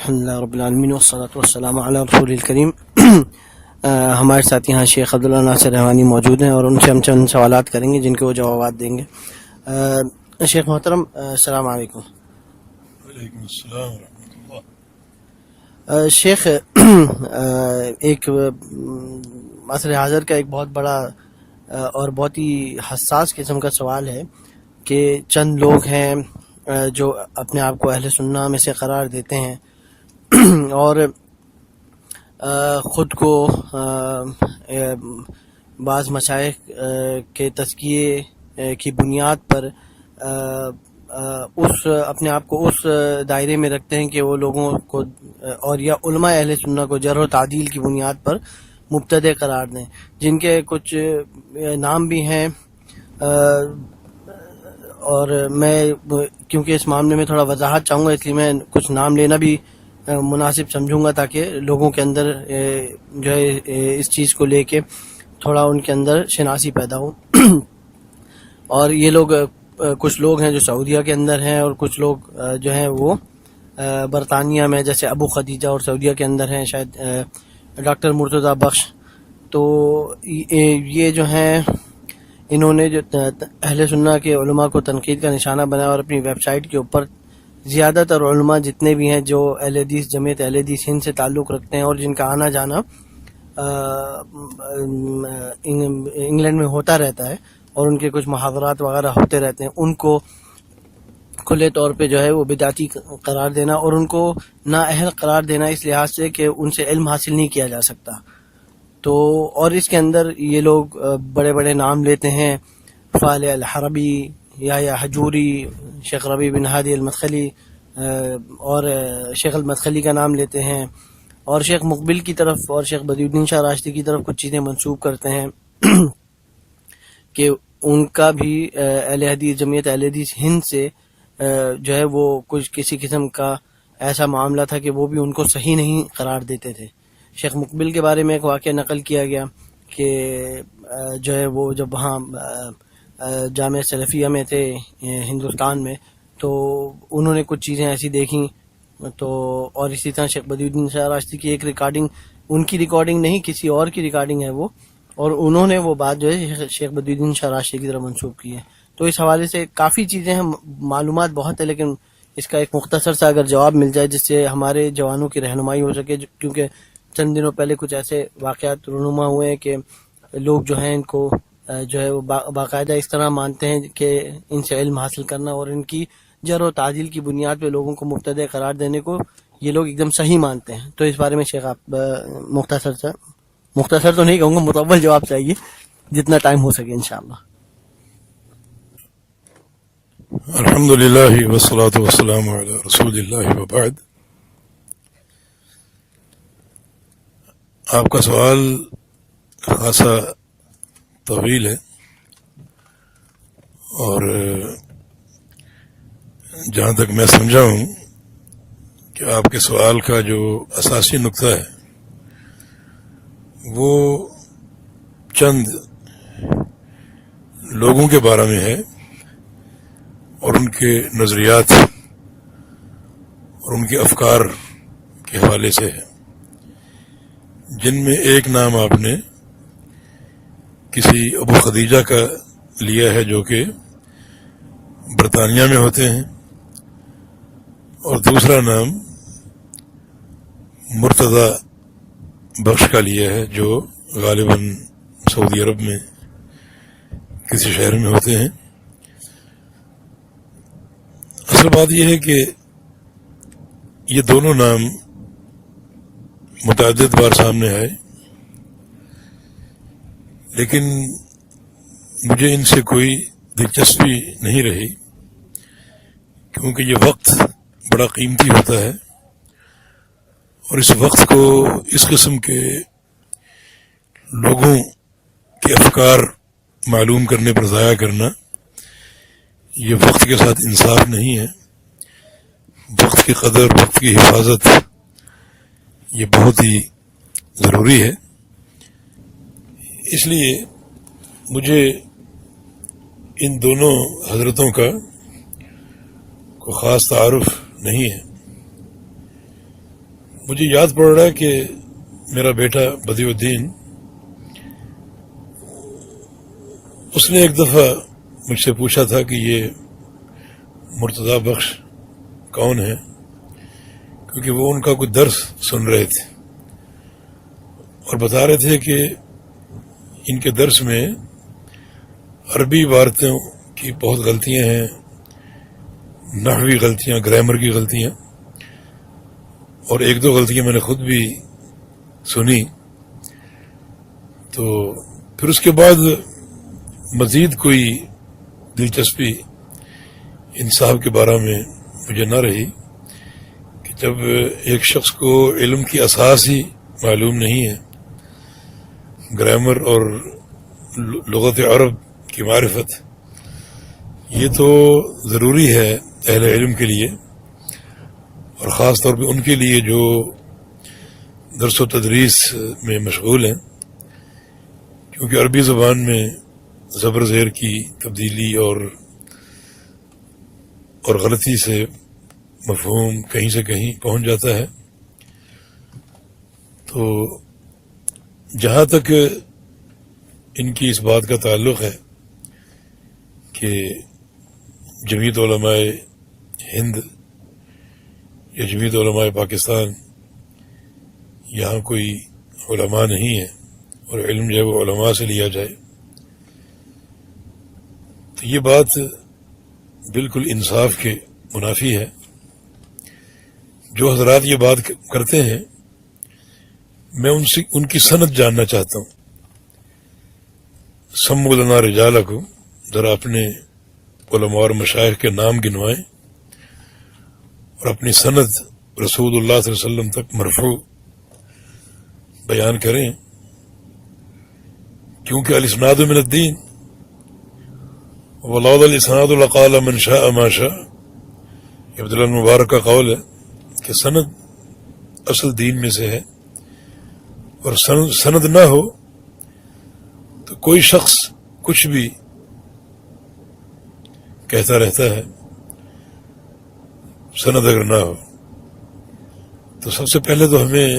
الحمدللہ رب العالمین والصلاۃ والسلام علی رسول الکریم۔ ہمارے ساتھ یہاں شیخ عبداللہ ناصر رحمانی موجود ہیں اور ان سے ہم چند سوالات کریں گے جن کے وہ جوابات دیں گے۔ شیخ محترم السلام علیکم۔ وعلیکم السلام ورحمۃ اللہ۔ شیخ ایک عصر حاضر کا ایک بہت بڑا اور بہت ہی حساس قسم کا سوال ہے کہ چند لوگ ہیں جو اپنے آپ کو اہل سنہ میں سے قرار دیتے ہیں اور خود کو بعض مشائخ کے تزکیے کی بنیاد پر اپنے آپ کو اس دائرے میں رکھتے ہیں کہ وہ لوگوں کو اور یا علماء اہل سنہ کو جرح و تعدیل کی بنیاد پر مبتدع قرار دیں، جن کے کچھ نام بھی ہیں، اور میں کیونکہ اس معاملے میں تھوڑا وضاحت چاہوں گا اس لیے میں کچھ نام لینا بھی مناسب سمجھوں گا تاکہ لوگوں کے اندر جو ہے اس چیز کو لے کے تھوڑا ان کے اندر شناسی پیدا ہو۔ اور یہ لوگ کچھ لوگ ہیں جو سعودیہ کے اندر ہیں اور کچھ لوگ جو ہیں وہ برطانیہ میں، جیسے ابو خدیجہ اور سعودیہ کے اندر ہیں شاید ڈاکٹر مرتضی بخش۔ تو یہ جو ہیں انہوں نے جو اہل سنہ کے علماء کو تنقید کا نشانہ بنایا اور اپنی ویب سائٹ کے اوپر زیادہ تر علماء جتنے بھی ہیں جو اہل حدیث جمعیت اہل حدیث ہند سے تعلق رکھتے ہیں اور جن کا آنا جانا انگلینڈ میں ہوتا رہتا ہے اور ان کے کچھ محاورات وغیرہ ہوتے رہتے ہیں، ان کو کھلے طور پہ جو ہے وہ بدعتی قرار دینا اور ان کو نااہل قرار دینا اس لحاظ سے کہ ان سے علم حاصل نہیں کیا جا سکتا۔ تو اور اس کے اندر یہ لوگ بڑے بڑے نام لیتے ہیں، فالح الحربی، یا حجوری، شیخ ربیع بن ہادی المدخلی، اور شیخ المدخلی کا نام لیتے ہیں، اور شیخ مقبل کی طرف اور شیخ بدیع الدین شاہ راشدی کی طرف کچھ چیزیں منسوب کرتے ہیں کہ ان کا بھی اہل حدیث جمعیت اہل حدیث ہند سے جو ہے وہ کچھ کسی قسم کا ایسا معاملہ تھا کہ وہ بھی ان کو صحیح نہیں قرار دیتے تھے۔ شیخ مقبل کے بارے میں ایک واقعہ نقل کیا گیا کہ جو ہے وہ جب وہاں جامعہ سلفیہ میں تھے ہندوستان میں تو انہوں نے کچھ چیزیں ایسی دیکھیں، تو اور اسی طرح شیخ بدیع الدین شاہ راشدی کی ایک ریکارڈنگ، ان کی ریکارڈنگ نہیں کسی اور کی ریکارڈنگ ہے وہ، اور انہوں نے وہ بات جو ہے شیخ بدیع الدین شاہ راشدی کی طرف منسوب کی ہے۔ تو اس حوالے سے کافی چیزیں ہیں، معلومات بہت ہے، لیکن اس کا ایک مختصر سا اگر جواب مل جائے جس سے ہمارے جوانوں کی رہنمائی ہو سکے، کیونکہ چند دنوں پہلے کچھ ایسے واقعات رونما ہوئے ہیں کہ لوگ جو ہیں ان کو جو ہے وہ باقاعدہ اس طرح مانتے ہیں کہ ان سے علم حاصل کرنا اور ان کی جرح و تعدیل کی بنیاد پہ لوگوں کو مبتدع قرار دینے کو یہ لوگ ایک دم صحیح مانتے ہیں۔ تو اس بارے میں شیخ آپ مختصر تو نہیں کہوں گا، مطول جواب چاہیے جتنا ٹائم ہو سکے انشاءاللہ۔ الحمدللہ والصلاۃ والسلام علی رسول اللہ وبعد۔ آپ کا سوال خاصا طویل ہے اور جہاں تک میں سمجھا ہوں کہ آپ کے سوال کا جو اساسی نقطہ ہے وہ چند لوگوں کے بارے میں ہے اور ان کے نظریات اور ان کے افکار کے حوالے سے ہے، جن میں ایک نام آپ نے کسی ابو خدیجہ کا لیا ہے جو کہ برطانیہ میں ہوتے ہیں، اور دوسرا نام مرتضی بخش کا لیا ہے جو غالباً سعودی عرب میں کسی شہر میں ہوتے ہیں۔ اصل بات یہ ہے کہ یہ دونوں نام متعدد بار سامنے آئے، لیکن مجھے ان سے کوئی دلچسپی نہیں رہی کیونکہ یہ وقت بڑا قیمتی ہوتا ہے اور اس وقت کو اس قسم کے لوگوں کے افکار معلوم کرنے پر ضائع کرنا یہ وقت کے ساتھ انصاف نہیں ہے۔ وقت کی قدر، وقت کی حفاظت یہ بہت ہی ضروری ہے، اس لیے مجھے ان دونوں حضرتوں کا کوئی خاص تعارف نہیں ہے، مجھے یاد پڑ رہا ہے کہ میرا بیٹا بدیع الدین، اس نے ایک دفعہ مجھ سے پوچھا تھا کہ یہ مرتضی بخش کون ہے، کیونکہ وہ ان کا کوئی درس سن رہے تھے اور بتا رہے تھے کہ ان کے درس میں عربی عبارتوں کی بہت غلطیاں ہیں، نحوی غلطیاں، گرامر کی غلطیاں، اور ایک دو غلطیاں میں نے خود بھی سنی. تو پھر اس کے بعد مزید کوئی دلچسپی ان صاحب کے بارے میں مجھے نہ رہی کہ جب ایک شخص کو علم کی اساس ہی معلوم نہیں ہے، گرامر اور لغت عرب کی معرفت، یہ تو ضروری ہے اہل علم کے لیے، اور خاص طور پہ ان کے لیے جو درس و تدریس میں مشغول ہیں، کیونکہ عربی زبان میں زبر زیر کی تبدیلی اور غلطی سے مفہوم کہیں سے کہیں پہنچ جاتا ہے. تو جہاں تک ان کی اس بات کا تعلق ہے کہ جمعیت علماء ہند یا جمعیت علماء پاکستان، یہاں کوئی علماء نہیں ہے اور علم جو ہے وہ علماء سے لیا جائے، تو یہ بات بالکل انصاف کے منافی ہے. جو حضرات یہ بات کرتے ہیں، میں ان کی سند جاننا چاہتا ہوں. سموا لنا رجالکم، ذرا اپنے علماء اور مشائخ کے نام گنوائیں اور اپنی سند رسول اللہ صلی اللہ علیہ وسلم تک مرفوع بیان کریں، کیونکہ الاسناد من الدین ولولا الاسناد لقال من شاء ما شاء. عبداللہ المبارک کا قول ہے کہ سند اصل دین میں سے ہے، اور سند نہ ہو تو کوئی شخص کچھ بھی کہتا رہتا ہے. سند اگر نہ ہو تو سب سے پہلے تو ہمیں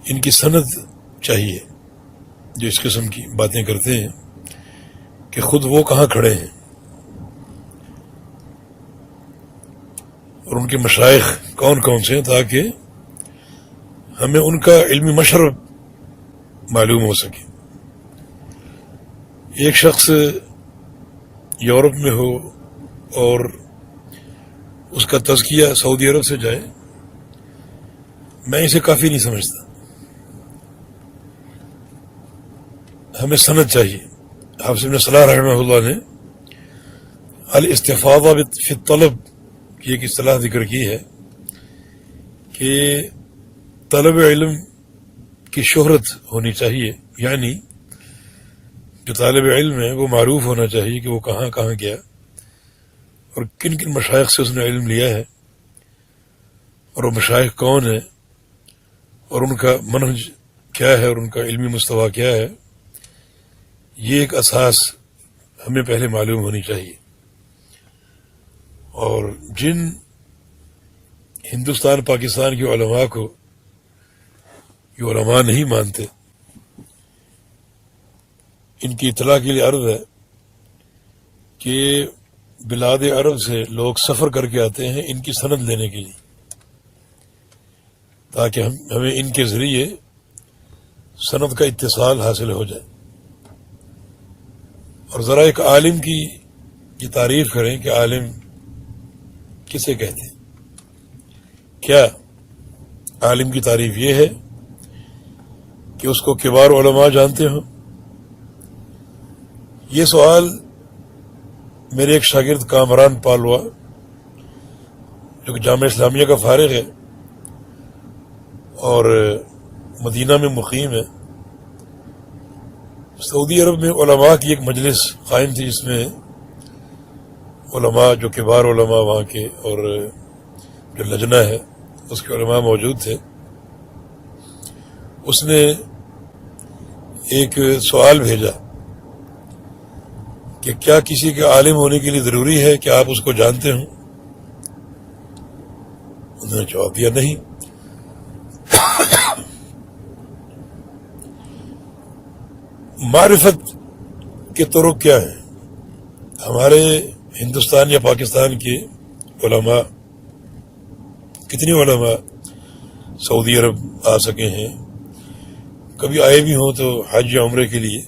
ان کی سند چاہیے جو اس قسم کی باتیں کرتے ہیں کہ خود وہ کہاں کھڑے ہیں، اور ان کے مشائخ کون کون سے ہیں، تاکہ ہمیں ان کا علمی مشرب معلوم ہو سکے. ایک شخص یورپ میں ہو اور اس کا تزکیہ سعودی عرب سے جائے، میں اسے کافی نہیں سمجھتا. ہمیں سند چاہیے. حافظ ابن صلاح رحمہ اللہ نے الاستفاضہ فی الطلب کی ایک اصطلاح ذکر کی ہے کہ طلب علم کی شہرت ہونی چاہیے، یعنی جو طالب علم ہے وہ معروف ہونا چاہیے کہ وہ کہاں کہاں گیا اور کن کن مشائخ سے اس نے علم لیا ہے، اور وہ مشائخ کون ہیں اور ان کا منہج کیا ہے اور ان کا علمی مستویٰ کیا ہے. یہ ایک اساس ہمیں پہلے معلوم ہونی چاہیے. اور جن ہندوستان پاکستان کے علماء کو یہ علماء نہیں مانتے، ان کی اطلاع کے لیے عرض ہے کہ بلاد عرب سے لوگ سفر کر کے آتے ہیں ان کی سند لینے کے لیے، تاکہ ہمیں ان کے ذریعے سند کا اتصال حاصل ہو جائے. اور ذرا ایک عالم کی یہ تعریف کریں کہ عالم کسے کہتے ہیں. کیا عالم کی تعریف یہ ہے کہ اس کو کبار علماء جانتے ہوں؟ یہ سوال میرے ایک شاگرد کامران پالوا، جو کہ جامعہ اسلامیہ کا فارغ ہے اور مدینہ میں مقیم ہے، سعودی عرب میں علماء کی ایک مجلس قائم تھی جس میں علماء جو کبار علماء وہاں کے اور جو لجنہ ہے اس کے علماء موجود تھے. اس نے ایک سوال بھیجا کہ کیا کسی کے عالم ہونے کے لیے ضروری ہے کہ آپ اس کو جانتے ہوں؟ انہوں نے جواب دیا نہیں. معرفت کے طرق کیا ہیں؟ ہمارے ہندوستان یا پاکستان کے علماء، کتنے علماء سعودی عرب آ سکے ہیں، کبھی آئے بھی ہوں تو حج یا عمرے کے لیے،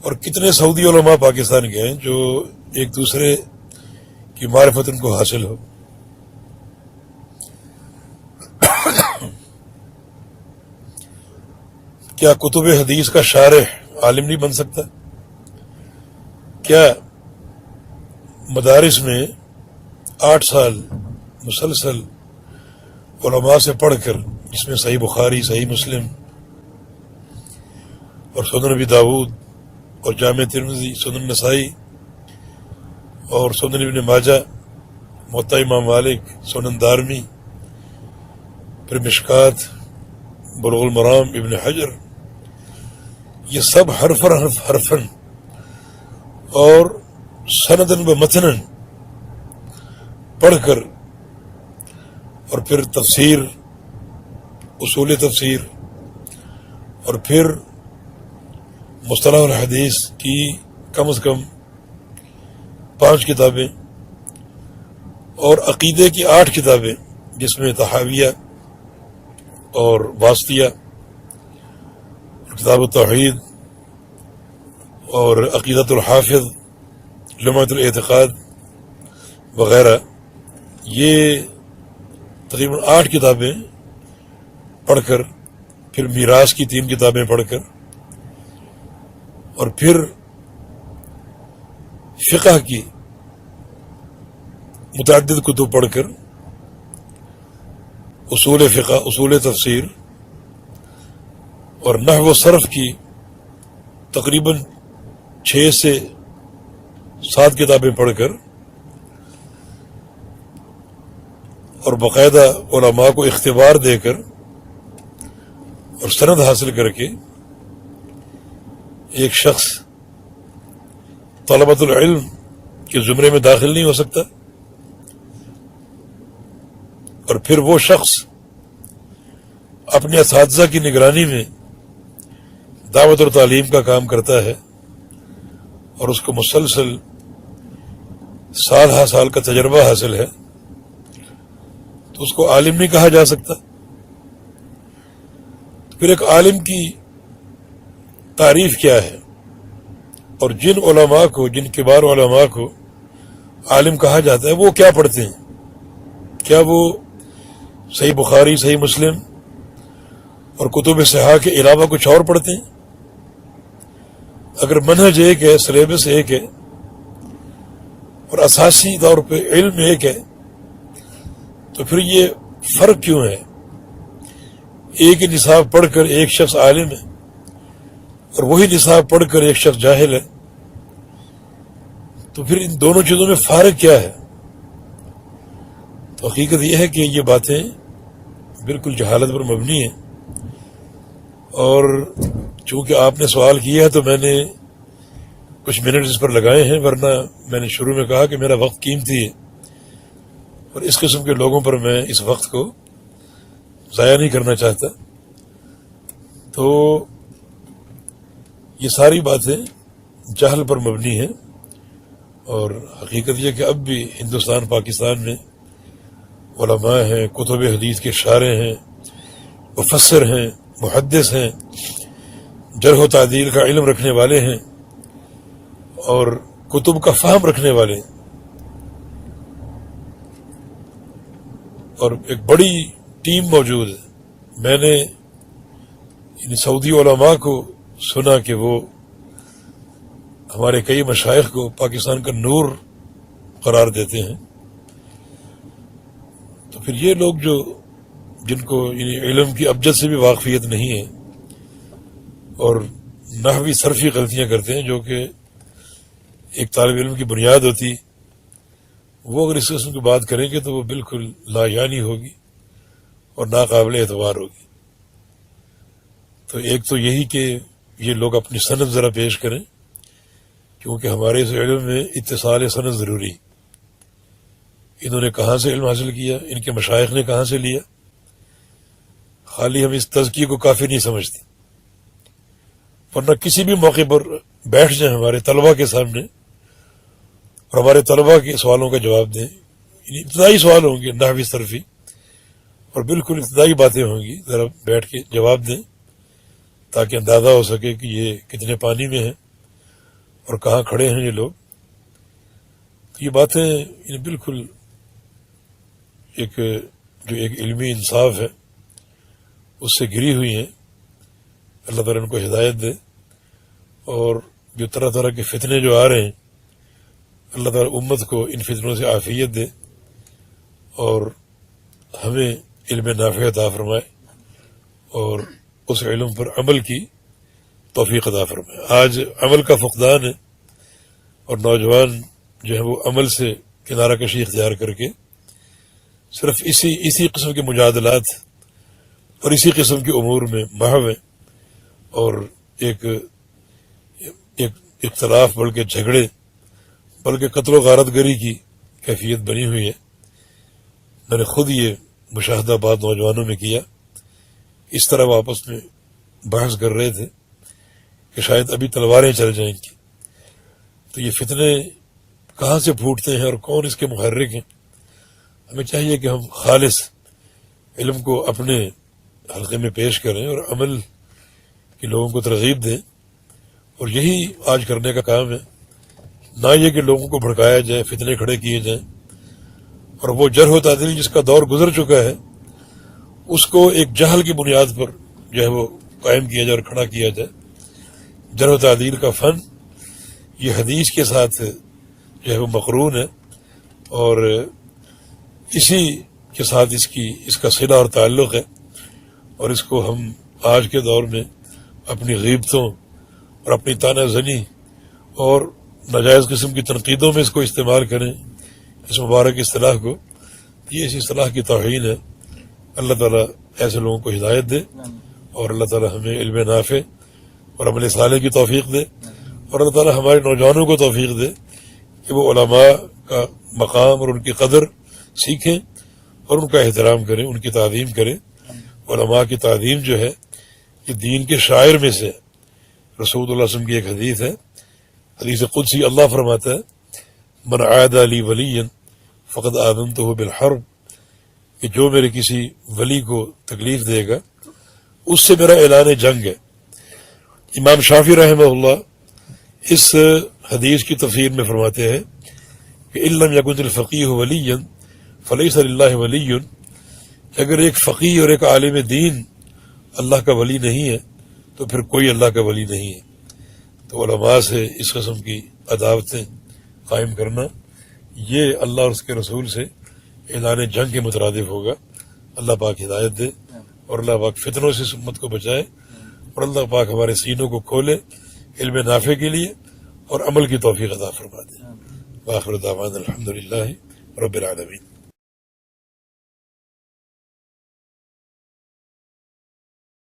اور کتنے سعودی علماء پاکستان کے ہیں جو ایک دوسرے کی معرفت ان کو حاصل ہو. کیا کتب حدیث کا شارح عالم نہیں بن سکتا؟ کیا مدارس میں 8 سال مسلسل علماء سے پڑھ کر، جس میں صحیح بخاری، صحیح مسلم اور سنن ابی داود اور جامع ترمذی، سنن نسائی اور سنن ابن ماجہ، موطا امام مالک، سنن دارمی، پھر مشکات، بلوغ المرام، ابن حجر، یہ سب حرفن اور سندن و متنن پڑھ کر، اور پھر تفسیر، اصول تفسیر، اور پھر مصطلح الحدیث کی کم از کم 5 کتابیں، اور عقیدے کی 8 کتابیں جس میں تحاویہ اور واسطیہ، کتاب التوحید اور عقیدۃ الحافظ، لمعۃ الاعتقاد وغیرہ، یہ تقریباً 8 کتابیں پڑھ کر، پھر میراث کی 3 کتابیں پڑھ کر، اور پھر فقہ کی متعدد کتب پڑھ کر، اصول فقہ، اصول تفسیر اور نحو و صرف کی تقریباً 6 سے 7 کتابیں پڑھ کر، اور باقاعدہ علماء کو اختبار دے کر اور سند حاصل کر کے، ایک شخص طلبۃ العلم کے زمرے میں داخل نہیں ہو سکتا. اور پھر وہ شخص اپنے اساتذہ کی نگرانی میں دعوت اور تعلیم کا کام کرتا ہے، اور اس کو مسلسل سال کا تجربہ حاصل ہے، تو اس کو عالم نہیں کہا جا سکتا. پھر ایک عالم کی تعریف کیا ہے؟ اور جن علماء کو، جن کبار علماء کو عالم کہا جاتا ہے، وہ کیا پڑھتے ہیں؟ کیا وہ صحیح بخاری، صحیح مسلم اور کتب صحاح کے علاوہ کچھ اور پڑھتے ہیں؟ اگر منہج ایک ہے، سلیبس ایک ہے، اور اساسی طور پہ علم ایک ہے، تو پھر یہ فرق کیوں ہے؟ ایک ہی نصاب پڑھ کر ایک شخص عالم ہے، اور وہی نصاب پڑھ کر ایک شخص جاہل ہے، تو پھر ان دونوں چیزوں میں فارق کیا ہے؟ تو حقیقت یہ ہے کہ یہ باتیں بالکل جہالت پر مبنی ہیں. اور چونکہ آپ نے سوال کیا ہے تو میں نے کچھ منٹ اس پر لگائے ہیں، ورنہ میں نے شروع میں کہا کہ میرا وقت قیمتی ہے، اور اس قسم کے لوگوں پر میں اس وقت کو ضائع نہیں کرنا چاہتا. تو یہ ساری باتیں جہل پر مبنی ہیں، اور حقیقت یہ کہ اب بھی ہندوستان، پاکستان میں علماء ہیں، کتب حدیث کے شارح ہیں، مفسر ہیں، محدث ہیں، جرح و تعدیل کا علم رکھنے والے ہیں، اور کتب کا فہم رکھنے والے ہیں. اور ایک بڑی ٹیم موجود ہے. میں نے ان سعودی علماء کو سنا کہ وہ ہمارے کئی مشائخ کو پاکستان کا نور قرار دیتے ہیں. تو پھر یہ لوگ جن کو علم کی ابجد سے بھی واقفیت نہیں ہے، اور نحوی صرفی غلطیاں کرتے ہیں، جو کہ ایک طالب علم کی بنیاد ہوتی، وہ اگر اس قسم کی بات کریں گے تو وہ بالکل لا یعنی ہوگی اور ناقابل اعتبار ہوگی. تو ایک تو یہی کہ یہ لوگ اپنی سند ذرا پیش کریں، کیونکہ ہمارے اس علم میں اتصال سند ضروری. انہوں نے کہاں سے علم حاصل کیا، ان کے مشائخ نے کہاں سے لیا. خالی ہم اس تزکیے کو کافی نہیں سمجھتے، ورنہ کسی بھی موقع پر بیٹھ جائیں ہمارے طلباء کے سامنے اور ہمارے طلباء کے سوالوں کا جواب دیں. ابتدائی سوال ہوں گے نحوی صرفی اور بالکل ابتدائی باتیں ہوں گی، ذرا بیٹھ کے جواب دیں تاکہ اندازہ ہو سکے کہ یہ کتنے پانی میں ہیں اور کہاں کھڑے ہیں یہ لوگ. تو یہ باتیں بالکل ایک علمی انصاف ہے اس سے گری ہوئی ہیں. اللہ تعالیٰ ان کو ہدایت دے، اور جو طرح طرح کے فتنے جو آ رہے ہیں اللہ تعالیٰ امت کو ان فتنوں سے عافیت دے اور ہمیں علم نافع عطا فرمائے اور اس علم پر عمل کی توفیق عطا فرمائے. آج عمل کا فقدان ہے اور نوجوان جو ہے وہ عمل سے کنارہ کشی اختیار کر کے صرف اسی قسم کے مجادلات اور اسی قسم کے امور میں محو ہیں، اور ایک اختلاف بلکہ جھگڑے بلکہ قتل و غارت گری کی کیفیت بنی ہوئی ہے. میں نے خود یہ مشاہدہ بعض نوجوانوں میں کیا، اس طرح وہ آپس میں بحث کر رہے تھے کہ شاید ابھی تلواریں چل جائیں گی. تو یہ فتنے کہاں سے پھوٹتے ہیں اور کون اس کے محرک ہیں؟ ہمیں چاہیے کہ ہم خالص علم کو اپنے حلقے میں پیش کریں اور عمل کے لوگوں کو ترغیب دیں، اور یہی آج کرنے کا کام ہے. نہ یہ کہ لوگوں کو بھڑکایا جائے، فتنے کھڑے کیے جائیں، اور وہ جرح و تعدیل جس کا دور گزر چکا ہے اس کو ایک جہل کی بنیاد پر جو ہے وہ قائم کیا جائے اور کھڑا کیا جائے. جرح و تعدیل کا فن یہ حدیث کے ساتھ جو ہے وہ مقرون ہے، اور اسی کے ساتھ اس کا صلہ اور تعلق ہے، اور اس کو ہم آج کے دور میں اپنی غیبتوں اور اپنی طعنہ زنی اور ناجائز قسم کی تنقیدوں میں اس کو استعمال کریں، اس مبارک اصطلاح کو. یہ اس اصطلاح کی توہین ہے. اللہ تعالیٰ ایسے لوگوں کو ہدایت دے، اور اللہ تعالیٰ ہمیں علم نافع اور عمل صالح کی توفیق دے، اور اللہ تعالیٰ ہمارے نوجوانوں کو توفیق دے کہ وہ علماء کا مقام اور ان کی قدر سیکھیں اور ان کا احترام کریں، ان کی تعظیم کریں. علماء کی تعظیم جو ہے یہ دین کے شاعر میں سے. رسول اللہ صلی اللہ علیہ وسلم کی ایک حدیث ہے، حدیث قدسی، اللہ فرماتا ہے من عاد لی ولی فقد آذنتہ بالحرب، کہ جو میرے کسی ولی کو تکلیف دے گا اس سے میرا اعلان جنگ ہے. امام شافعی رحمہ اللہ اس حدیث کی تفسیر میں فرماتے ہیں کہ ان لم یکن الفقیہ ولیا فلیس للہ ولی، اگر ایک فقیہ اور ایک عالم دین اللہ کا ولی نہیں ہے تو پھر کوئی اللہ کا ولی نہیں ہے. تو علماء سے اس قسم کی عداوتیں قائم کرنا یہ اللہ اور اس کے رسول سے اعلان جنگ کے مترادف ہوگا. اللہ پاک ہدایت دے اور اللہ پاک فتنوں سے امت کو بچائے، اور اللہ پاک ہمارے سینوں کو کھولے علم نافع کے لیے اور عمل کی توفیق عطا فرما دے. وآخر دعوانا الحمدللہ رب العالمین.